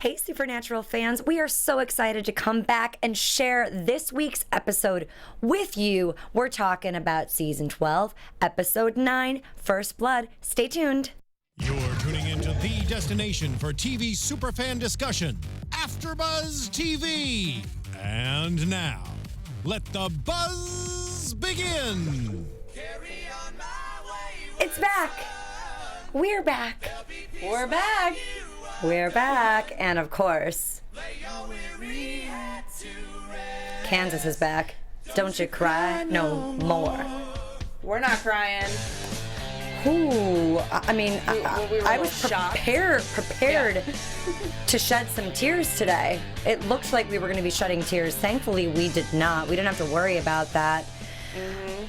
Hey, Supernatural fans, we are so excited to come back and share this week's episode with you. We're talking about Season 12, Episode 9, First Blood. Stay tuned. You're tuning into the destination for TV superfan discussion, AFTERBUZZ TV. And now, let the buzz begin. It's back. We're back. We're back. We're back. And of course, Kansas is back. Don't you cry no more. We're not crying. Ooh, I mean, We were I was shocked. prepared to shed some tears today. It looked like we were going to be shedding tears. Thankfully, we did not. We didn't have to worry about that. Mm-hmm.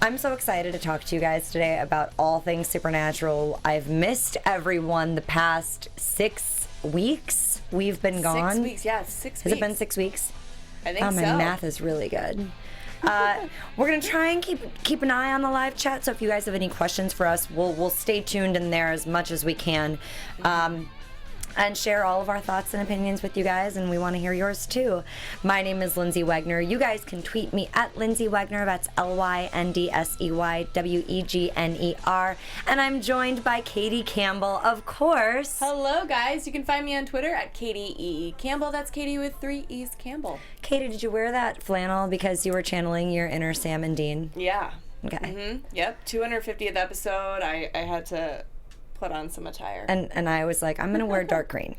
I'm so excited to talk to you guys today about all things Supernatural. I've missed everyone the past 6 weeks. We've been gone. 6 weeks, yeah, 6 weeks. Has it been 6 weeks? I think Oh, so. my math is really good. We're gonna try and keep an eye on the live chat. So if you guys have any questions for us, we'll stay tuned in there as much as we can, and share all of our thoughts and opinions with you guys. And we want to hear yours too. My name is Lyndsey Wegner. You guys can tweet me at Lyndsey Wegner. That's LYNDSEYWEGNER. And I'm joined by Katie Campbell, of course. Hello, guys. You can find me on Twitter at Katie E. Campbell. That's Katie with 3 E's Campbell. Katie, did you wear that flannel because you were channeling your inner Sam and Dean? Yeah. Okay. Mm-hmm. Yep. 250th episode. I had to put on some attire. And I was like, I'm gonna wear dark green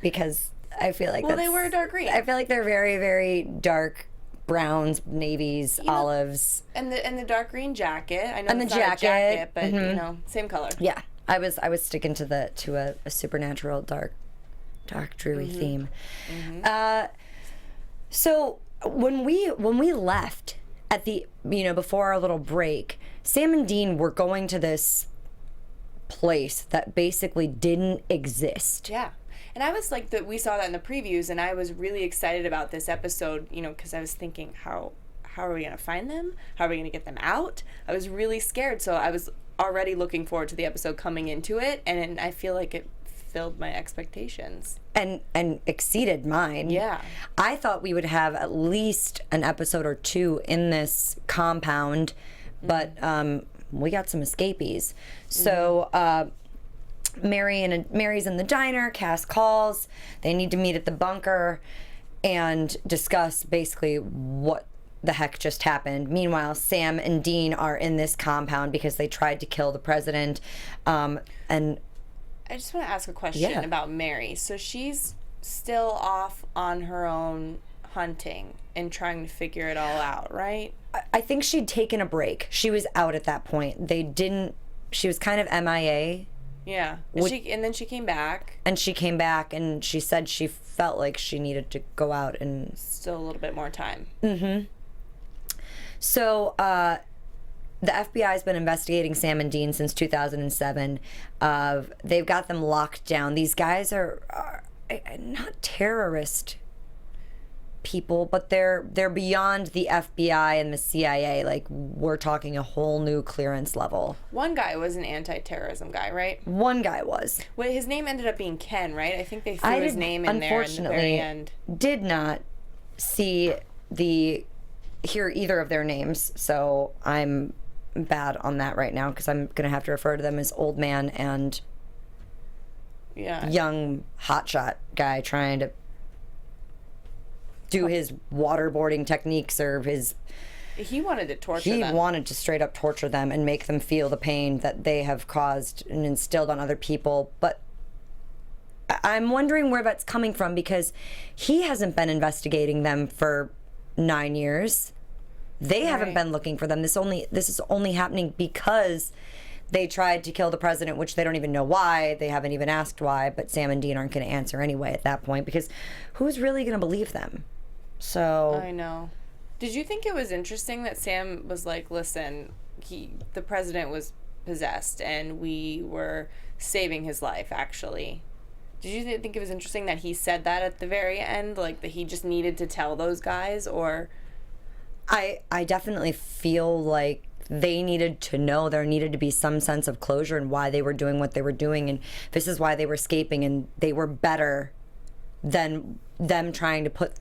because I feel like Well, they wear dark green. I feel like they're very, very dark browns, navies, olives. And the dark green jacket. I know And it's the not a jacket. jacket, but you know, same color. Yeah, I was sticking to a supernatural dark dreary theme. So when we left at the before our little break, Sam and Dean were going to this place that basically didn't exist. Yeah. And I was like, we saw that in the previews, and I was really excited about this episode, because I was thinking, how are we going to find them? How are we going to get them out? I was really scared, so I was already looking forward to the episode coming into it, and I feel like it filled my expectations. And exceeded mine. Yeah. I thought we would have at least an episode or two in this compound, but we got some escapees. So Mary's in the diner. Cass calls. They need to meet at the bunker and discuss basically what the heck just happened. Meanwhile, Sam and Dean are in this compound because they tried to kill the president. And I just want to ask a question about Mary. So she's still off on her own hunting and trying to figure it all out, right? I think she'd taken a break. She was out at that point. She was kind of MIA. Yeah. And then she came back. And she came back and she said she felt like she needed to go out and... Still a little bit more time. Mm-hmm. So, the FBI's been investigating Sam and Dean since 2007. They've got them locked down. These guys are not terrorist people, but they're beyond the FBI and the CIA. Like, we're talking a whole new clearance level. One guy was an anti-terrorism guy, right? One guy was. Well, his name ended up being Ken, right? I think they threw his name in there in the very end. Did not hear either of their names, so I'm bad on that right now because I'm gonna have to refer to them as old man and young hotshot guy trying to do his waterboarding techniques or he wanted to torture them. He wanted to straight up torture them and make them feel the pain that they have caused and instilled on other people. But I'm wondering where that's coming from because he hasn't been investigating them for 9 years. They haven't been looking for them. This is only happening because they tried to kill the president, which they don't even know why. They haven't even asked why, but Sam and Dean aren't going to answer anyway at that point because who's really going to believe them? So I know. Did you think it was interesting that Sam was like, listen, the president was possessed and we were saving his life, actually? Did you think it was interesting that he said that at the very end, like that he just needed to tell those guys? Or I definitely feel like they needed to know, there needed to be some sense of closure and why they were doing what they were doing, and this is why they were escaping, and they were better than them trying to put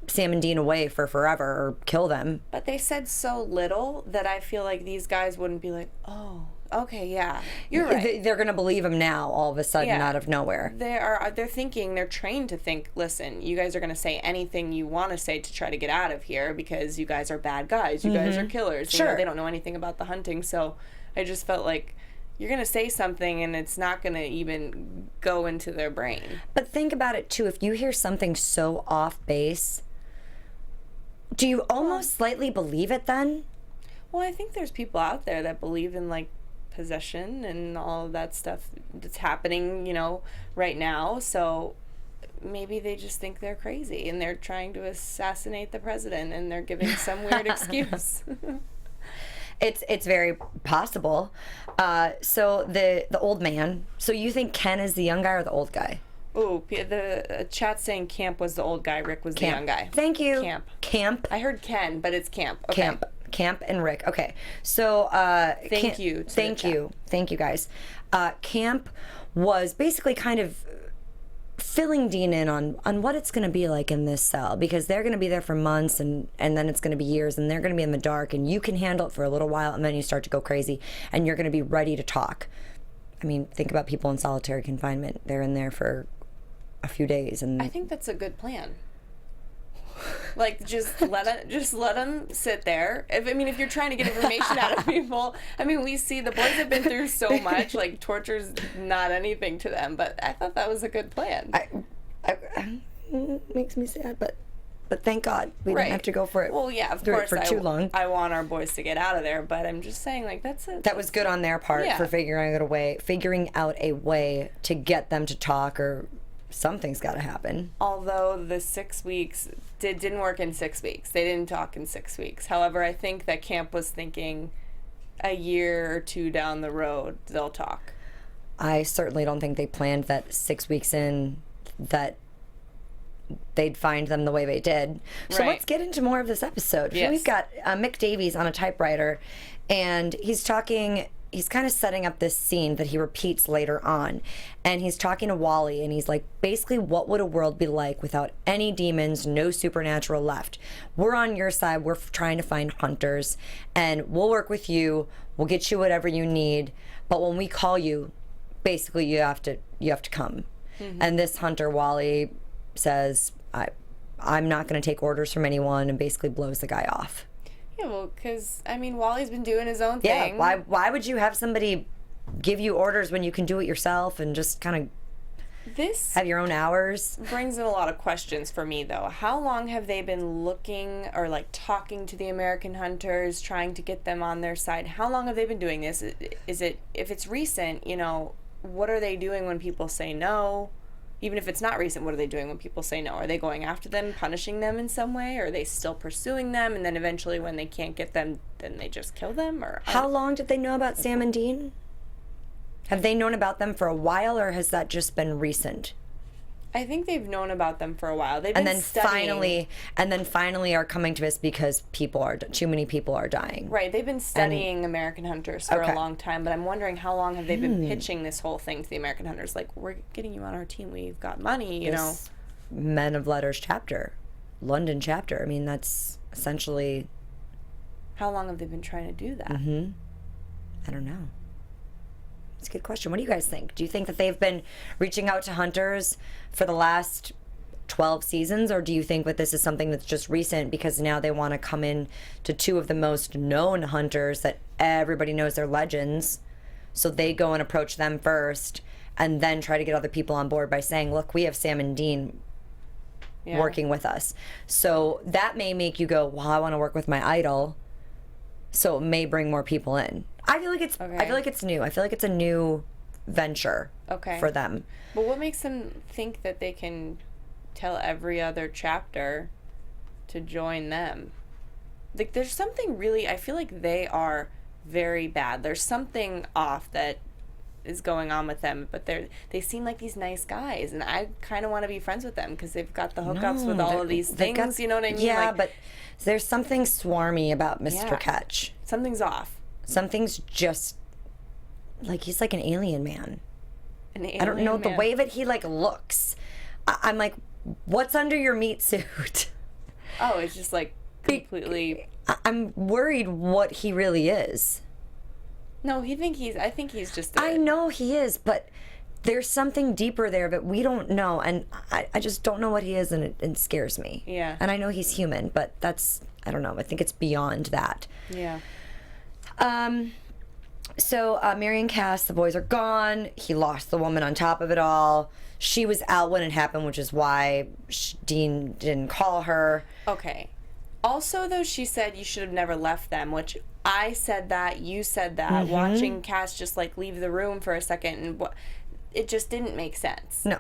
Sam and Dean away for forever or kill them. But they said so little that I feel like these guys wouldn't be like, oh, okay, yeah, you're right. They're going to believe him now all of a sudden out of nowhere. They're thinking, they're trained to think, listen, you guys are going to say anything you want to say to try to get out of here because you guys are bad guys. You guys are killers. Sure. You know, they don't know anything about the hunting. So I just felt like you're going to say something and it's not going to even go into their brain. But think about it, too. If you hear something so off base, do you almost slightly believe it then? Well, I think there's people out there that believe in, like, possession and all of that stuff that's happening, you know, right now. So maybe they just think they're crazy and they're trying to assassinate the president and they're giving some weird excuse. It's very possible. So the old man. So you think Ken is the young guy or the old guy? Ooh, the chat saying Camp was the old guy, Rick was the young guy. Thank you. Camp. I heard Ken, but it's Camp. Okay. Camp and Rick. Okay. So thank you, guys. Camp was basically kind of filling Dean in on what it's going to be like in this cell, because they're going to be there for months and then it's going to be years, and they're going to be in the dark, and you can handle it for a little while and then you start to go crazy and you're going to be ready to talk. I mean, think about people in solitary confinement. They're in there for a few days, and I think that's a good plan. Like, just let them sit there. If you're trying to get information out of people, I mean, we see the boys have been through so much. Like, torture's not anything to them. But I thought that was a good plan. It makes me sad, but thank God we didn't have to go for it. Well, yeah, of course. For too long. I want our boys to get out of there, but I'm just saying, like, that was good on their part for figuring out a way to get them to talk, or something's got to happen. Although the 6 weeks didn't work in 6 weeks. They didn't talk in 6 weeks. However, I think that Camp was thinking a year or two down the road they'll talk. I certainly don't think they planned that 6 weeks in that they'd find them the way they did. So let's get into more of this episode. Yes. We've got Mick Davies on a typewriter, and he's kind of setting up this scene that he repeats later on. And he's talking to Wally, and he's like, basically, what would a world be like without any demons, no supernatural left? We're on your side. We're trying to find hunters, and we'll work with you. We'll get you whatever you need. But when we call you, basically, you have to come. Mm-hmm. And this hunter, Wally, says, I'm not going to take orders from anyone, and basically blows the guy off. Yeah, well, because, Wally's been doing his own thing. Yeah, why would you have somebody give you orders when you can do it yourself and just kind of have your own hours? Brings in a lot of questions for me, though. How long have they been looking or, like, talking to the American hunters, trying to get them on their side? How long have they been doing this? Is it, if it's recent, what are they doing when people say no? Even if it's not recent, what are they doing when people say no? Are they going after them, punishing them in some way? Or are they still pursuing them, and then eventually when they can't get them, then they just kill them? Or how long did they know about Sam and Dean? Have they known about them for a while, or has that just been recent? I think they've known about them for a while. They've been studying. Finally are coming to us because too many people are dying. Right. They've been studying American hunters for a long time, but I'm wondering how long have they been pitching this whole thing to the American hunters? Like, we're getting you on our team. We've got money, you know. Men of Letters chapter, London chapter. I mean, that's essentially. How long have they been trying to do that? Mm-hmm. I don't know. That's a good question. What do you guys think? Do you think that they've been reaching out to hunters for the last 12 seasons, or do you think that this is something that's just recent because now they want to come in to two of the most known hunters that everybody knows they're legends, so they go and approach them first and then try to get other people on board by saying, look, we have Sam and Dean working with us. So that may make you go, well, I want to work with my idol, so it may bring more people in. I feel like it's new. I feel like it's a new venture for them. But what makes them think that they can tell every other chapter to join them? Like, there's something really, I feel like they are very bad. There's something off that is going on with them, but they seem like these nice guys, and I kind of want to be friends with them because they've got the hookups with all of these things, you know what I mean? Yeah, like, but there's something swarmy about Mr. Ketch. Something's off. Something's just, like, he's like an alien man. An alien I don't know, man. the way that he, like, looks. I'm like, what's under your meat suit? Oh, it's just like completely. I'm worried what he really is. No, I think he's just. I know he is, but there's something deeper there that we don't know, and I just don't know what he is, and it scares me. Yeah. And I know he's human, but I don't know. I think it's beyond that. Yeah. So Mary and Cass, the boys are gone. He lost the woman on top of it all. She was out when it happened, which is why Dean didn't call her. Okay. Also, though, she said you should have never left them, which I said that, you said that. Watching Cass just like leave the room for a second, and it just didn't make sense. No.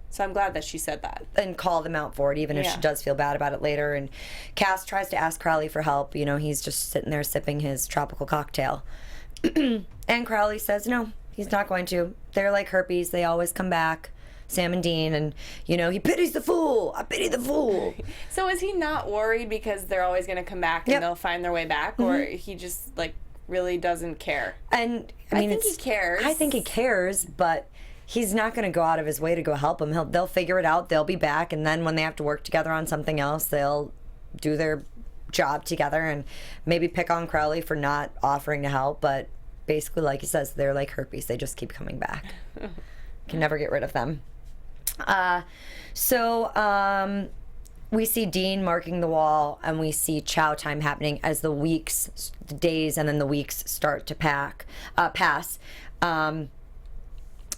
So I'm glad that she said that. And call them out for it, even if she does feel bad about it later. And Cass tries to ask Crowley for help. You know, he's just sitting there sipping his tropical cocktail. And Crowley says, no, he's not going to. They're like herpes. They always come back. Sam and Dean. And, you know, he pities the fool. I pity the fool. So is he not worried because they're always going to come back and they'll find their way back? Or he just, like, really doesn't care? And, I mean, think he cares. I think he cares, but he's not going to go out of his way to go help them. They'll figure it out. They'll be back. And then when they have to work together on something else, they'll do their job together and maybe pick on Crowley for not offering to help. But basically, like he says, they're like herpes. They just keep coming back. Can never get rid of them. So we see Dean marking the wall, and we see chow time happening as the days and then the weeks start to pass.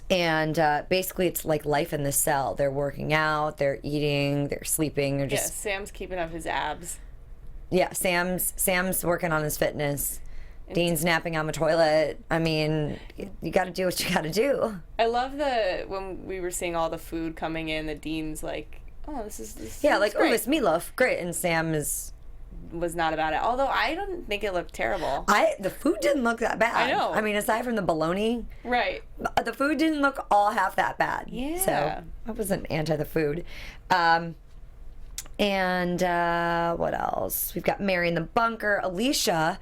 And basically, it's like life in the cell. They're working out, they're eating, they're sleeping. They're just Sam's keeping up his abs. Yeah, Sam's working on his fitness. Dean's napping on the toilet. I mean, you got to do what you got to do. I love when we were seeing all the food coming in, that Dean's like, oh, this Yeah, like, great. oh, this meatloaf, great. And Sam was not about it. Although I don't think it looked terrible. The food didn't look that bad. I know. I mean, aside from the bologna, Right. the food didn't look all half that bad. Yeah. So I wasn't anti the food. And what else? We've got Mary in the bunker. Alicia,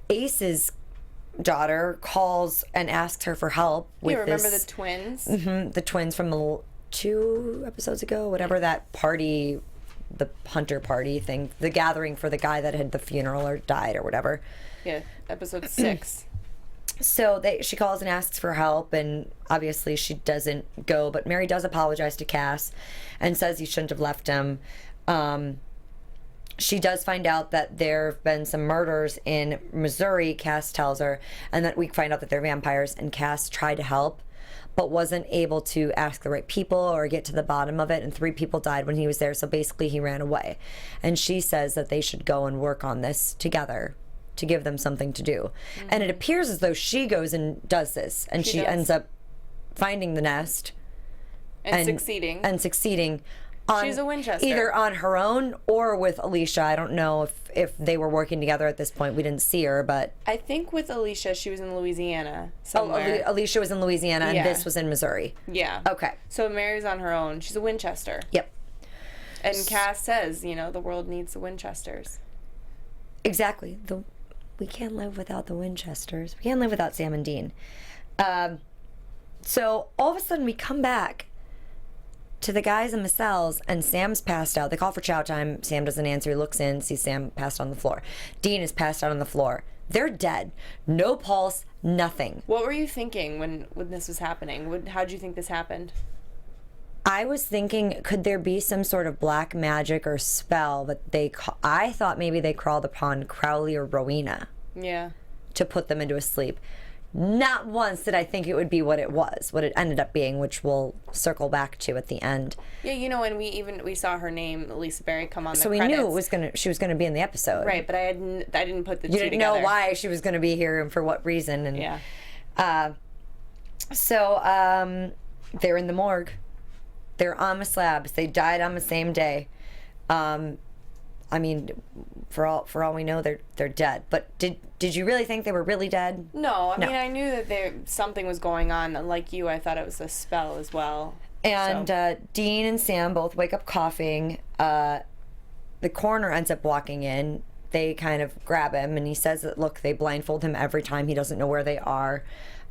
Ace's daughter, calls and asks her for help with You remember the twins? The twins from 2 episodes ago, whatever that party, the hunter party thing, the gathering for the guy that had the funeral or died or whatever. Yeah, episode 6. So she calls and asks for help, and obviously she doesn't go, but Mary does apologize to Cass and says he shouldn't have left him. She does find out that there have been some murders in Missouri, Cass tells her, and that we find out that they're vampires, and Cass tried to help but wasn't able to ask the right people or get to the bottom of it, and 3 people died when he was there, so basically he ran away. And she says that they should go and work on this together to give them something to do. And it appears as though she goes and does this, and she ends up finding the nest And succeeding. She's a Winchester. Either on her own or with Alicia. I don't know if they were working together at this point. We didn't see her, but I think with Alicia, she was in Louisiana somewhere. Alicia was in Louisiana, and this was in Missouri. Yeah. Okay. So Mary's on her own. She's a Winchester. Yep. And Cass says, the world needs the Winchesters. Exactly. We can't live without the Winchesters. We can't live without Sam and Dean. So all of a sudden we come back to the guys in the cells, and Sam's passed out. They call for chow time. Sam doesn't answer. He looks in, sees Sam passed on the floor. Dean is passed out on the floor. They're dead. No pulse, nothing. What were you thinking when this was happening? How'd you think this happened? I was thinking, could there be some sort of black magic or spell that I thought maybe they crawled upon Crowley or Rowena. Yeah. To put them into a sleep. Not once did I think it would be what it ended up being, which we'll circle back to at the end. Yeah, and we saw her name, Lisa Berry, come on the credits. So we knew she was gonna be in the episode. Right, but I didn't put the two together. You didn't know why she was gonna be here and for what reason. And yeah. So they're in the morgue. They're on the slabs. They died on the same day. I mean, for all we know, they're dead. But did you really think they were really dead? No, I mean, I knew that something was going on. Like you, I thought it was a spell as well. And Dean and Sam both wake up coughing. The coroner ends up walking in. They kind of grab him, and he says that, look, they blindfold him every time. He doesn't know where they are.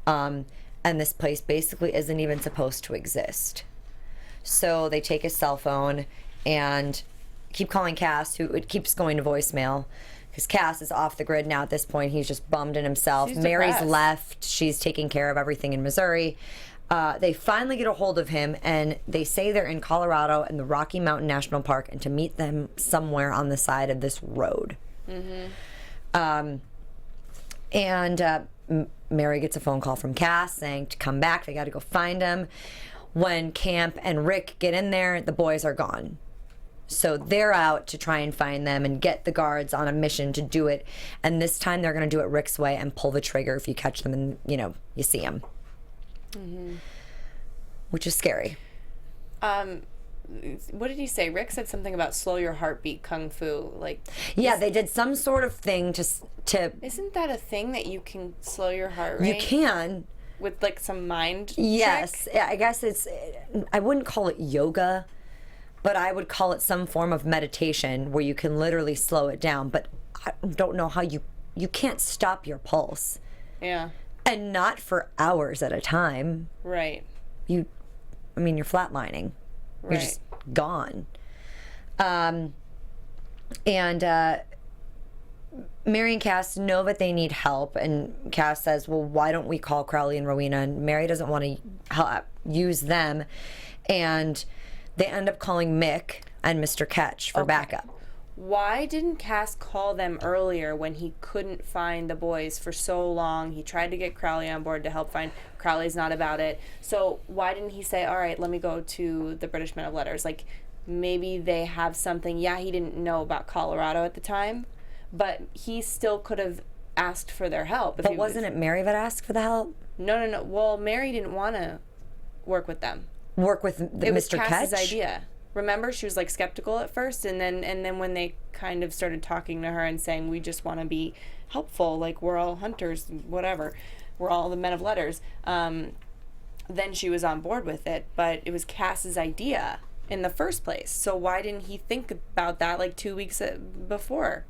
And this place basically isn't even supposed to exist. So they take his cell phone and keep calling Cass, who it keeps going to voicemail. Because Cass is off the grid now at this point. He's just bummed in himself. She's Mary's depressed. left. She's taking care of everything in Missouri. They finally get a hold of him, and they say they're in Colorado in the Rocky Mountain National Park, and to meet them somewhere on the side of this road. Mary gets a phone call from Cass saying to come back. They got to go find him. When Camp and Rick get in there, the boys are gone. So they're out to try and find them and get the guards on a mission to do it. And this time they're going to do it Rick's way and pull the trigger if you catch them and, you see them. Which is scary. What did he say? Rick said something about slow your heartbeat kung fu. Yeah, they did some sort of thing to Isn't that a thing that you can slow your heart rate? You can. With some mind Yes. trick? Yeah, I guess I wouldn't call it yoga, but I would call it some form of meditation where you can literally slow it down. But I don't know how you can't stop your pulse. Yeah. And not for hours at a time. Right. You're flatlining. You're Right. just gone. Mary and Cass know that they need help, and Cass says, well, why don't we call Crowley and Rowena? And Mary doesn't want to use them, and they end up calling Mick and Mr. Ketch for backup. Why didn't Cass call them earlier when he couldn't find the boys for so long? He tried to get Crowley on board to help find. Crowley's not about it. So why didn't he say, all right, let me go to the British Men of Letters? Maybe they have something. Yeah, he didn't know about Colorado at the time, but he still could have asked for their help. But wasn't it Mary that asked for the help? No. Well, Mary didn't want to work with them. Work with It was Mr. Cass's Ketch? idea. Remember, she was skeptical at first, and then when they kind of started talking to her and saying, we just want to be helpful, we're all hunters, whatever, we're all the men of letters, then she was on board with it. But it was Cass's idea in the first place. So why didn't he think about that 2 weeks before?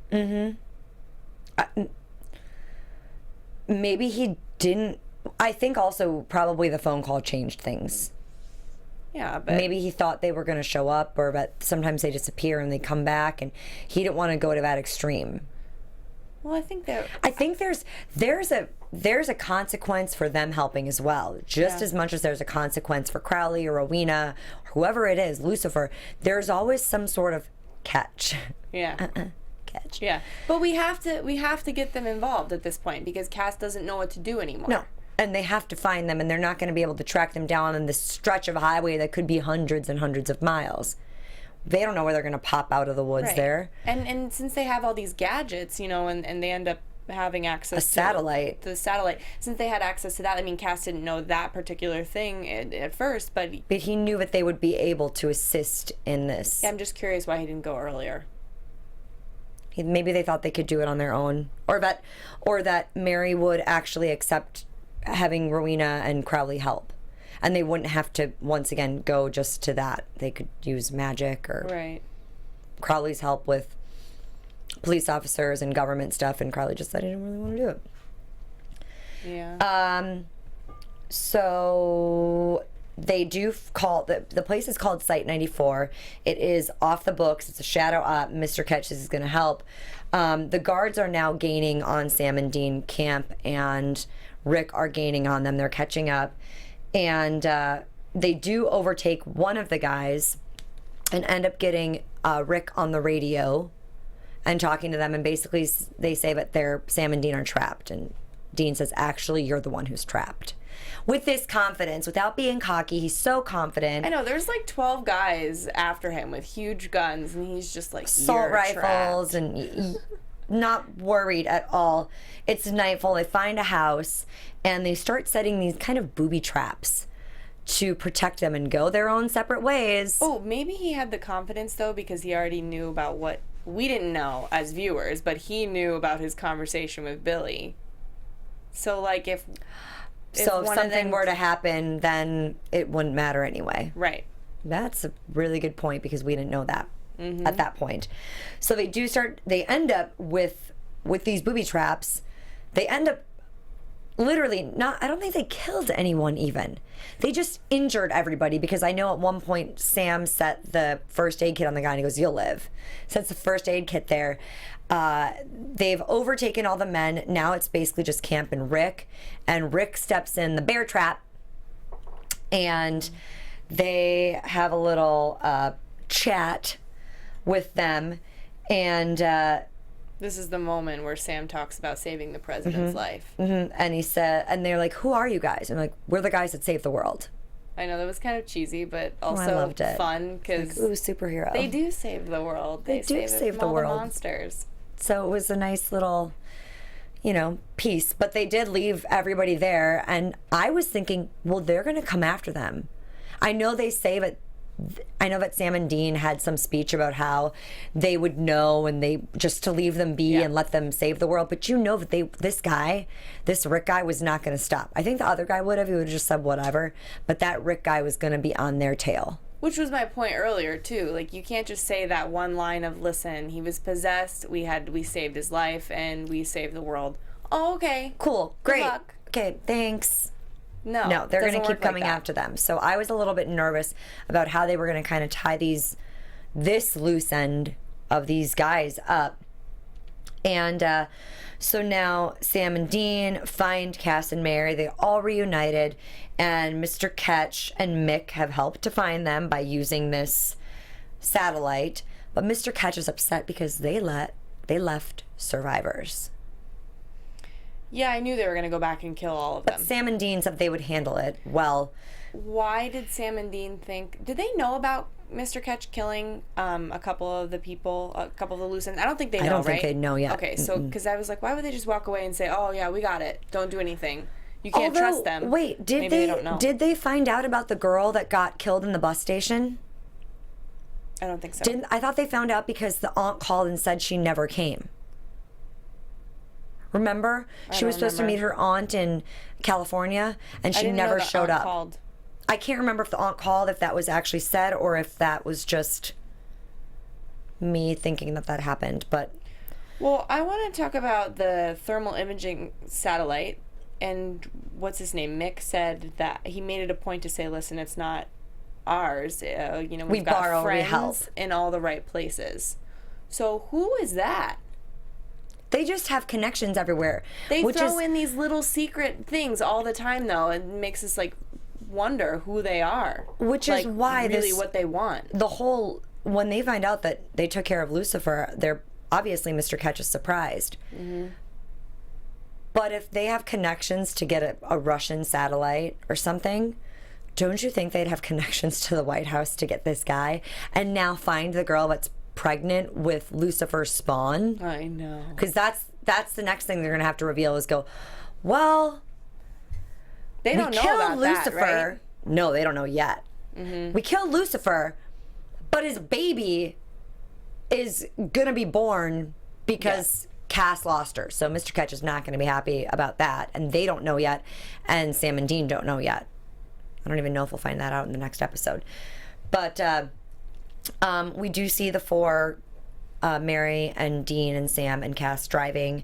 Maybe he didn't. I think also probably the phone call changed things. Yeah, but Maybe he thought they were going to show up, or that sometimes they disappear and they come back, and he didn't want to go to that extreme. well, I think that I think there's a consequence for them helping as well, just as much as there's a consequence for Crowley or Rowena, or whoever it is, Lucifer. There's always some sort of catch. yeah. Catch. Yeah, but we have to get them involved at this point because Cass doesn't know what to do anymore. No. And they have to find them, and they're not going to be able to track them down on this stretch of highway that could be hundreds and hundreds of miles. They don't know where they're going to pop out of the woods there. And since they have all these gadgets, and they end up having access to the satellite. Since they had access to that, Cass didn't know that particular thing at first, but he knew that they would be able to assist in this. I'm just curious why he didn't go earlier. Maybe they thought they could do it on their own, or that Mary would actually accept having Rowena and Crowley help, and they wouldn't have to once again go just to that. They could use magic or Right. Crowley's help with police officers and government stuff, and Crowley just said he didn't really want to do it. Yeah. So they do call the place is called Site 94. It is off the books. It's a shadow up. Mr. Ketch is going to help. The guards are now gaining on Sam and Dean. Camp and Rick are gaining on them. They're catching up, and they do overtake one of the guys and end up getting Rick on the radio and talking to them, and basically they say that Sam and Dean are trapped, and Dean says, actually, you're the one who's trapped. With this confidence, without being cocky, he's so confident. I know, there's 12 guys after him with huge guns, and he's just assault rifles, and not worried at all. It's nightfall. They find a house, and they start setting these kind of booby traps to protect them and go their own separate ways. Oh, maybe he had the confidence, though, because he already knew about what we didn't know as viewers, but he knew about his conversation with Billy. So, if something were to happen, then it wouldn't matter anyway. Right. That's a really good point, because we didn't know that at that point. So they end up with these booby traps. They end up literally not, I don't think they killed anyone even. They just injured everybody, because I know at one point Sam set the first aid kit on the guy and he goes, "You'll live." Sets the first aid kit there. They've overtaken all the men. Now it's basically just Camp and Rick. And Rick steps in the bear trap, and they have a little chat with them. And this is the moment where Sam talks about saving the president's life. and he said, and they're like, "Who are you guys?" And I'm like, "We're the guys that saved the world." I know that was kind of cheesy, but I also loved it. fun, because Ooh, superhero. they do save the world. They do it save from the all world. monsters. So it was a nice little, piece. But they did leave everybody there. And I was thinking, well, they're going to come after them. I know they say that. I know that Sam and Dean had some speech about how they would know, and they just to leave them be and let them save the world. But that this Rick guy was not going to stop. I think the other guy would have. He would have just said whatever. But that Rick guy was going to be on their tail. Which was my point earlier too. Like, you can't just say that one line of, "Listen, he was possessed. We saved his life, and we saved the world." Oh, okay. Cool. Good Great. luck. Okay. Thanks. No, they're going to doesn't keep work like coming that. after them. So I was a little bit nervous about how they were going to kind of tie this loose end of these guys up. And so now Sam and Dean find Cass and Mary. They all reunited, and Mr. Ketch and Mick have helped to find them by using this satellite. But Mr. Ketch is upset because they left survivors. Yeah, I knew they were going to go back and kill all of them. Sam and Dean said they would handle it well. Why did Sam and Dean think... Did they know about Mr. Ketch killing a couple of the people, a couple of the loose ends? I don't think they know, I don't right? think they know yet. Okay, so, because I was like, why would they just walk away and say, "Oh, yeah, we got it. Don't do anything. You can't trust them." Wait, Maybe they don't know. did they find out about the girl that got killed in the bus station? I don't think so. I thought they found out because the aunt called and said she never came. Remember? She was supposed to meet her aunt in California, and she never showed up. Called. I can't remember if the aunt called, if that was actually said, or if that was just me thinking that happened. But Well, I want to talk about the thermal imaging satellite. And what's his name? Mick said that he made it a point to say, "Listen, it's not ours. We've got borrow, we friends help in all the right places." So who is that? they just have connections everywhere. They throw in these little secret things all the time, though, and makes us wonder who they are. Which is why really what they want. When they find out that they took care of Lucifer, they're obviously Mr. Ketch is surprised. Mm-hmm. But if they have connections to get a Russian satellite or something, don't you think they'd have connections to the White House to get this guy and now find the girl that's pregnant with Lucifer's spawn? I know. Because that's the next thing they're going to have to reveal is go, well, they don't know about Lucifer. That, right? No, they don't know yet. Mm-hmm. We killed Lucifer, but his baby is going to be born because Cass lost her. So Mr. Ketch is not going to be happy about that. And they don't know yet. And Sam and Dean don't know yet. I don't even know if we'll find that out in the next episode. But we do see the four, Mary and Dean and Sam and Cass driving.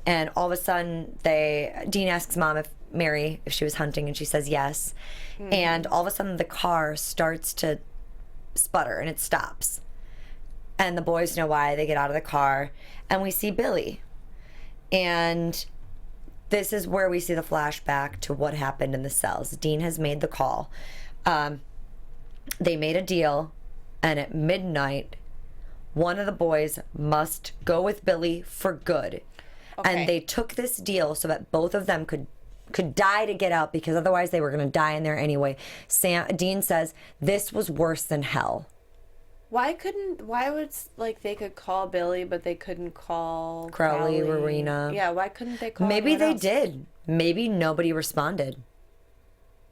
And all of a sudden, Dean asks Mom if Mary, if she was hunting, and she says yes. Mm-hmm. And all of a sudden, the car starts to sputter, and it stops. And the boys know why. They get out of the car, and we see Billy. And this is where we see the flashback to what happened in the cells. Dean has made the call. They made a deal, and at midnight, one of the boys must go with Billy for good. Okay. And they took this deal so that both of them could die to get out, because otherwise they were going to die in there anyway. Dean says this was worse than hell. Why would they could call Billy, but they couldn't call Crowley, Rowena? Yeah, why couldn't they call? Maybe they else? did. Maybe nobody responded.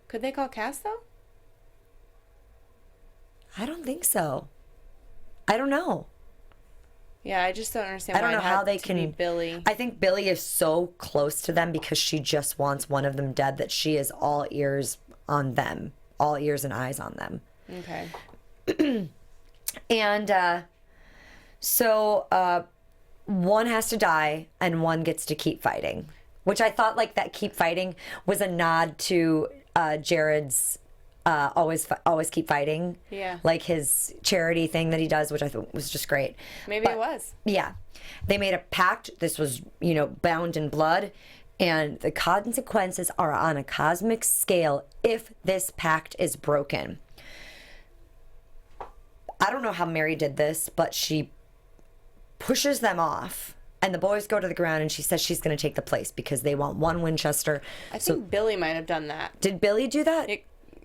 Could they call Cass though? I don't think so. I don't know. Yeah, I just don't understand. I don't know how they can be Billy. I think Billy is so close to them because she just wants one of them dead that she is all ears on them, all ears and eyes on them. Okay. And so one has to die and one gets to keep fighting. which I thought like that keep fighting was a nod to Jared's always keep fighting. Yeah. Like his charity thing that he does, which I thought was just great. Maybe it was. Yeah. They made a pact. This was, bound in blood. And the consequences are on a cosmic scale if this pact is broken. I don't know how Mary did this, but she pushes them off. And the boys go to the ground, and she says she's going to take the place because they want one Winchester. I think Billy might have done that. Did Billy do that?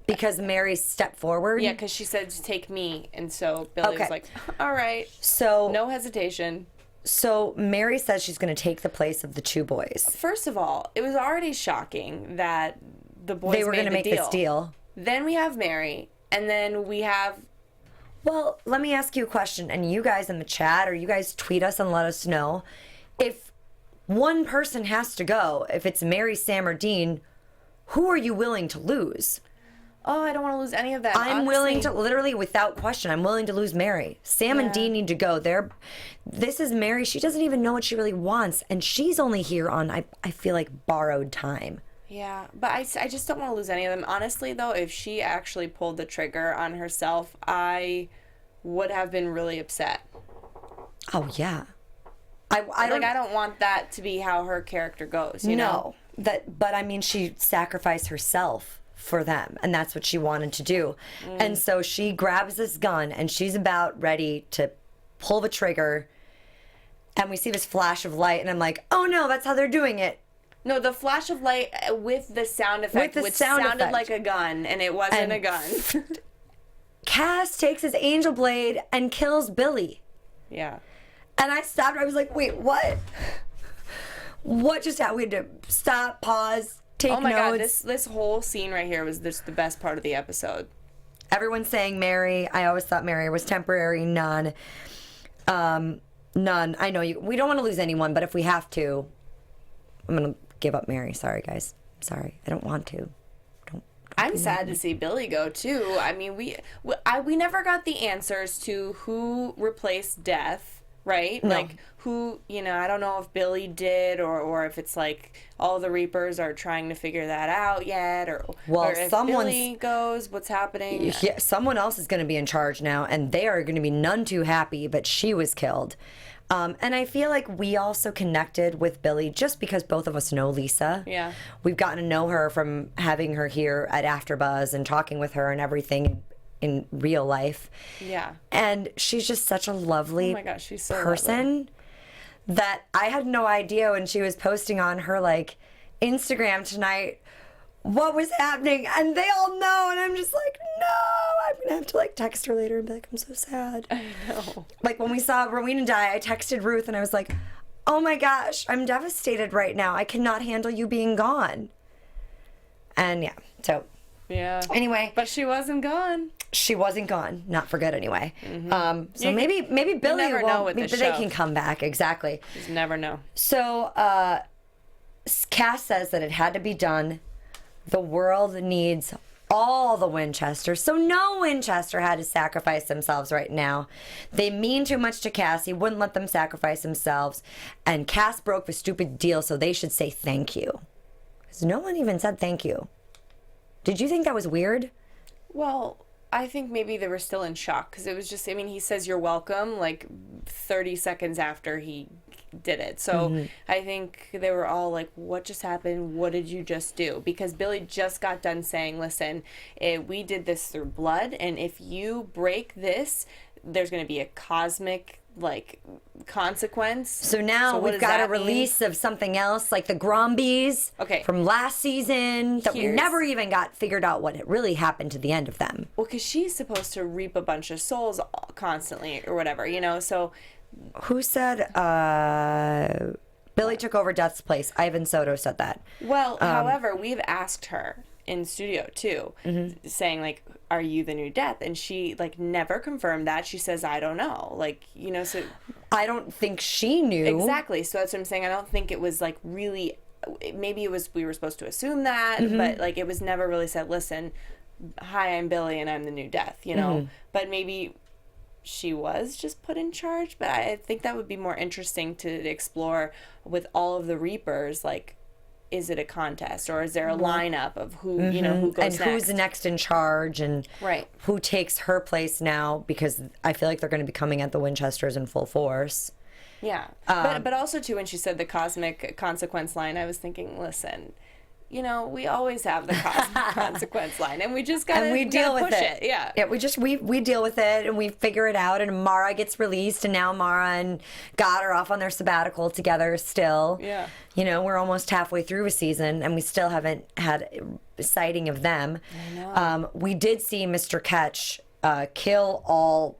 Because Mary stepped forward? Yeah, because she said, take me. And so Billy was like, all right. So no hesitation. So Mary says she's going to take the place of the two boys. First of all, it was already shocking that the boys they were going to make this deal. Then we have Mary, and then we have... Well, let me ask you a question, and you guys in the chat, or you guys tweet us and let us know. If one person has to go, if it's Mary, Sam, or Dean, who are you willing to lose? Oh, I don't want to lose any of that. I'm willing to, literally without question, I'm willing to lose Mary. Sam and Dean need to go. This is Mary. She doesn't even know what she really wants, and she's only here on, I feel like, borrowed time. Yeah, but I just don't want to lose any of them. Honestly, though, if she actually pulled the trigger on herself, I would have been really upset. Oh, yeah. I don't want that to be how her character goes, you know? But I mean, she sacrificed herself for them, and that's what she wanted to do. And so she grabs this gun, and she's about ready to pull the trigger, and we see this flash of light, and I'm like, oh no, that's how they're doing it. No, the flash of light with the sound effect, which sounded like a gun, and it wasn't a gun. Cass takes his angel blade and kills Billy. Yeah. And I stopped. I was like, wait, what? What just happened? We had to stop, pause, take notes. Oh my God, this whole scene right here was just the best part of the episode. Everyone's saying Mary. I always thought Mary was temporary. None. None. I know we don't want to lose anyone, but if we have to, I'm going to give up Mary. Sorry, guys. Sorry. I don't want to. I'm sad to see Billy go too. I mean, we never got the answers to who replaced Death, right? No. Like who, I don't know if Billy did or if it's like all the Reapers are trying to figure that out yet or if Billy goes, what's happening? Yeah, someone else is going to be in charge now, and they are going to be none too happy, but she was killed. And I feel like we also connected with Billy just because both of us know Lisa. Yeah. We've gotten to know her from having her here at AfterBuzz and talking with her and everything in real life. Yeah. And she's just such a lovely she's so person lovely. That I had no idea when she was posting on her Instagram tonight what was happening, and they all know, and I'm just like, no, I'm gonna have to text her later and be like, I'm so sad. I know. When we saw Rowena die, I texted Ruth and I was like, oh my gosh, I'm devastated right now. I cannot handle you being gone. And yeah. Anyway, but she wasn't gone. She wasn't gone, not for good anyway. Mm-hmm. So maybe Billy never know with this they show. can come back. Exactly. You just never know. So Cass says that it had to be done. The world needs all the Winchesters, so no Winchester had to sacrifice themselves right now. They mean too much to Cass. He wouldn't let them sacrifice themselves, and Cass broke the stupid deal, so they should say thank you. Because no one even said thank you. Did you think that was weird? Well, I think maybe they were still in shock, because it was just, he says you're welcome 30 seconds after he did it. So I think they were all like, what just happened? What did you just do? Because Billy just got done saying, listen, we did this through blood, and if you break this, there's going to be a cosmic consequence. So now we've got a release of something else, like the Grombies from last season that we never even got figured out what really happened to the end of them. Well, because she's supposed to reap a bunch of souls constantly or whatever, so... Who said Billy took over Death's place? Ivan Soto said that. Well, however, we've asked her in studio too, saying are you the new Death? And she never confirmed that. She says, I don't know. So I don't think she knew. Exactly. So that's what I'm saying. I don't think it was really, maybe it was, we were supposed to assume that, but it was never really said, listen, hi, I'm Billy and I'm the new Death, but maybe she was just put in charge. But I think that would be more interesting to explore with all of the Reapers, is it a contest, or is there a lineup of who, you know, who goes and next? who's next in charge, and Right. who takes her place now, because I feel like they're going to be coming at the Winchesters in full force. Yeah. But also, too, when she said the cosmic consequence line, I was thinking, listen, you know, we always have the cosmic consequence line, and we just got to And we deal with push it. Yeah. Yeah, we deal with it, and we figure it out, and Mara gets released, and now Mara and God are off on their sabbatical together still. Yeah. You know, we're almost halfway through a season, and we still haven't had a sighting of them. I know. We did see Mr. Ketch kill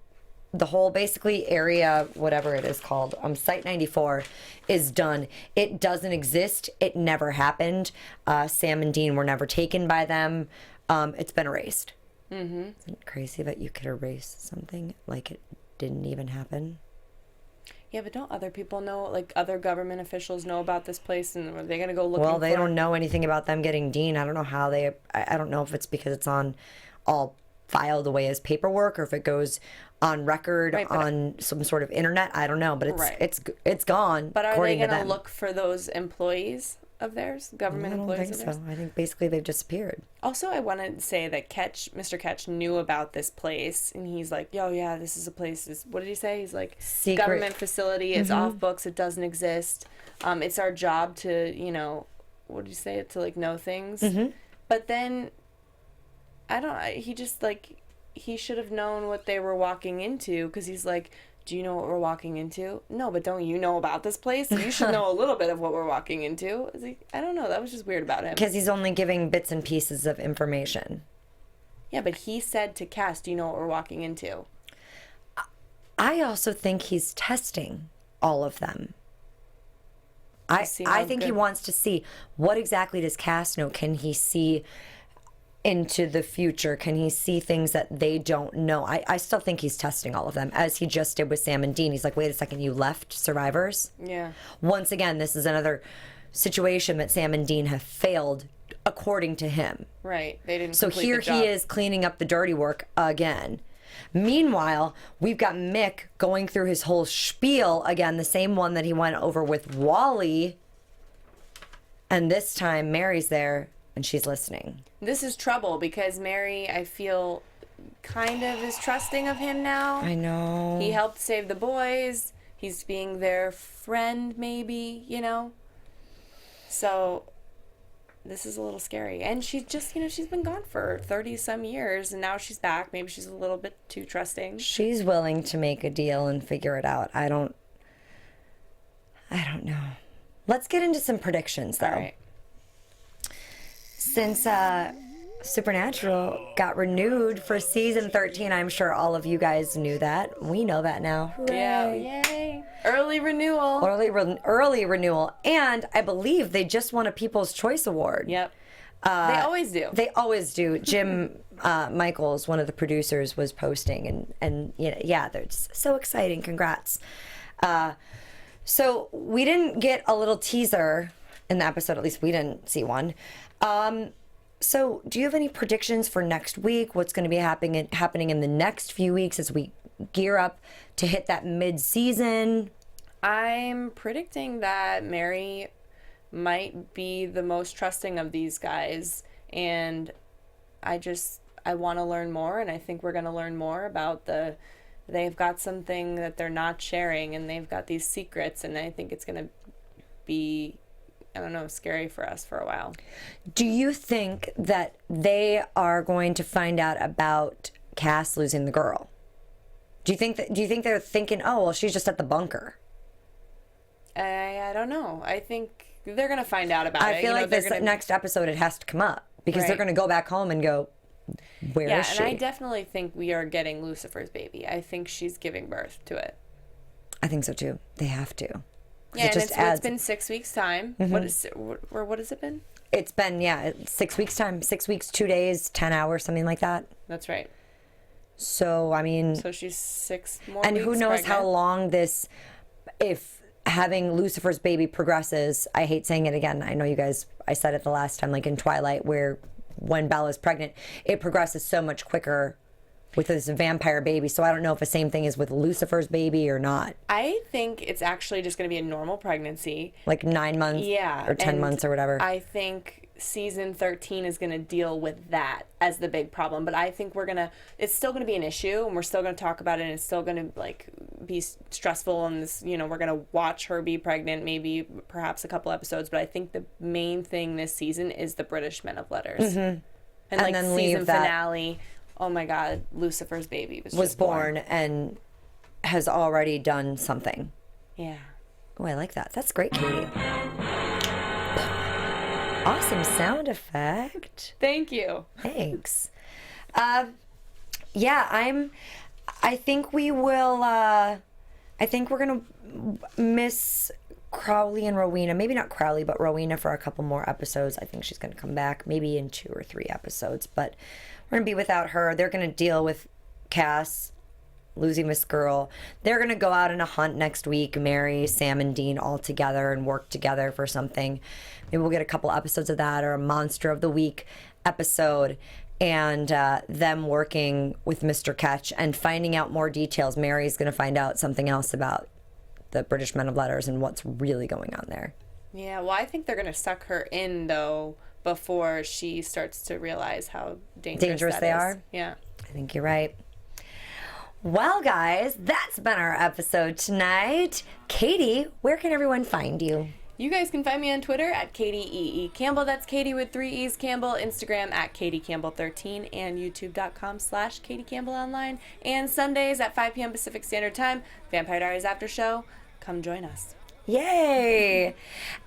the whole basically area, whatever it is called, Site 94 is done. It doesn't exist. It never happened. Sam and Dean were never taken by them. It's been erased. Mm-hmm. Isn't it crazy that you could erase something like it didn't even happen? Yeah, but don't other people know, like other government officials know about this place, and are they going to go looking Well, they for don't know anything about them getting Dean. I don't know how I don't know if it's because it's on all filed away as paperwork, or if it goes on record on some sort of internet. I don't know, but it's gone. But are they going to look for those employees of theirs, government I don't employees think of so. theirs? I think basically they've disappeared. Also, I want to say that Mr. Ketch knew about this place, and he's like, yo, yeah, this is a place. What did he say? He's like, Secret. Government facility. It's off books. It doesn't exist. It's our job to, you know, what did you say? To, like, know things. But then, he just, like, he should have known what they were walking into, because he's like, do you know what we're walking into? No, but don't you know about this place? You should know a little bit of what we're walking into. I don't know. That was just weird about him. Because he's only giving bits and pieces of information. Yeah, but he said to Cass, do you know what we're walking into? I also think he's testing all of them. I think he wants to see, what exactly does Cass know? Can he see into the future? Can he see things that they don't know? I still think he's testing all of them, as he just did with Sam and Dean. He's like, wait a second, you left survivors? Yeah. Once again, this is another situation that Sam and Dean have failed, according to him. Right. They didn't So complete here the job. he is cleaning up the dirty work again. Meanwhile, we've got Mick going through his whole spiel again, the same one that he went over with Wally. And this time Mary's there and she's listening. This is trouble, because Mary, I feel, kind of is trusting of him now. I know. He helped save the boys. He's being their friend, maybe, you know? So this is a little scary. And she's just, you know, she's been gone for 30-some years, and now she's back. Maybe she's a little bit too trusting. She's willing to make a deal and figure it out. I don't know. Let's get into some predictions, though. All right. Since Supernatural got renewed for season 13, I'm sure all of you guys knew that. We know that now. Yeah, yay. Early renewal. Early renewal. And I believe they just won a People's Choice Award. Yep. They always do. They always do. Jim Michaels, one of the producers, was posting, and you know, yeah, they're just so exciting. Congrats. So we didn't get a little teaser in the episode. At least we didn't see one. So do you have any predictions for next week? What's going to be happening in the next few weeks as we gear up to hit that mid-season? I'm predicting that Mary might be the most trusting of these guys, and I want to learn more, and I think we're going to learn more about they've got something that they're not sharing, and they've got these secrets, and I think it's going to be, I don't know, scary for us for a while. Do you think that they are going to find out about Cass losing the girl? Do you think they're thinking, oh, well, she's just at the bunker? I don't know. I think they're going to find out about it. I feel like this next episode, it has to come up, because they're going to go back home and go, where is she? Yeah, and I definitely think we are getting Lucifer's baby. I think she's giving birth to it. I think so too. They have to. Yeah, and it's been 6 weeks' time. Mm-hmm. What has it been? It's been, 6 weeks' time. 6 weeks, 2 days, 10 hours, something like that. That's right. So, I mean... So she's 6 more and weeks who knows pregnant. how long this... If having Lucifer's baby progresses... I hate saying it again. I know you guys... I said it the last time, like in Twilight, where when Bella's pregnant, it progresses so much quicker with this vampire baby. So I don't know if the same thing is with Lucifer's baby or not. I think it's actually just going to be a normal pregnancy. Like 9 months or 10 months or whatever. I think season 13 is going to deal with that as the big problem. But I think it's still going to be an issue, and we're still going to talk about it, and it's still going to like be stressful. And this, we're going to watch her be pregnant, maybe perhaps a couple episodes. But I think the main thing this season is the British Men of Letters. And like then season finale. Oh my God, Lucifer's baby was born and has already done something. Yeah. Oh, I like that. That's great, Katie. Awesome sound effect. Thank you. Thanks. Yeah, I think we will, I think we're going to miss Crowley and Rowena. Maybe not Crowley, but Rowena for a couple more episodes. I think she's going to come back maybe in 2 or 3 episodes, but we're going to be without her. They're going to deal with Cass losing this girl. They're going to go out on a hunt next week, marry Sam and Dean all together and work together for something. Maybe we'll get a couple episodes of that, or a Monster of the Week episode, and them working with Mr. Ketch and finding out more details. Mary's going to find out something else about the British Men of Letters and what's really going on there. Yeah, well, I think they're going to suck her in, though, before she starts to realize how dangerous they are. Yeah. I think you're right. Well, guys, that's been our episode tonight. Katie, where can everyone find you? You guys can find me on Twitter at Katie Campbell. That's Katie with 3 E's Campbell. Instagram at KatieCampbell13 and YouTube.com/Katie Campbell Online. And Sundays at 5 p.m. Pacific Standard Time, Vampire Diaries After Show. Come join us. Yay!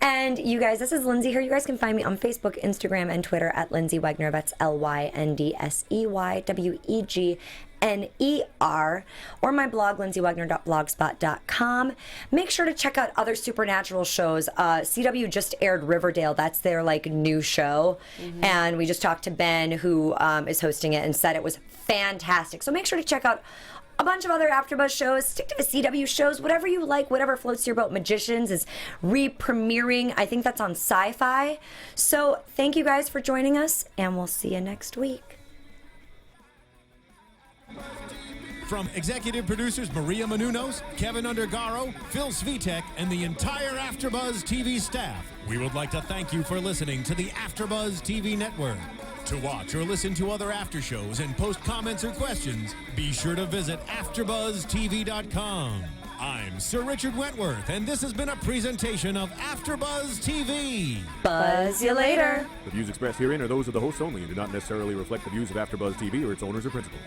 And you guys, this is Lyndsey here. You guys can find me on Facebook, Instagram, and Twitter at Lyndsey Wegner. That's LYNDSEYWEGNER. Or my blog, lyndseywegner.blogspot.com. Make sure to check out other Supernatural shows. CW just aired Riverdale. That's their new show. And we just talked to Ben, who is hosting it, and said it was fantastic. So make sure to check out a bunch of other AfterBuzz shows. Stick to the CW shows, whatever you like, whatever floats your boat. Magicians is re-premiering. I think that's on Sci-Fi. So thank you guys for joining us, and we'll see you next week. From executive producers Maria Menounos, Kevin Undergaro, Phil Svitek, and the entire AfterBuzz TV staff, we would like to thank you for listening to the AfterBuzz TV network. To watch or listen to other after shows and post comments or questions, be sure to visit AfterBuzzTV.com. I'm Sir Richard Wentworth, and this has been a presentation of AfterBuzz TV. Buzz you later. The views expressed herein are those of the hosts only and do not necessarily reflect the views of AfterBuzz TV or its owners or principals.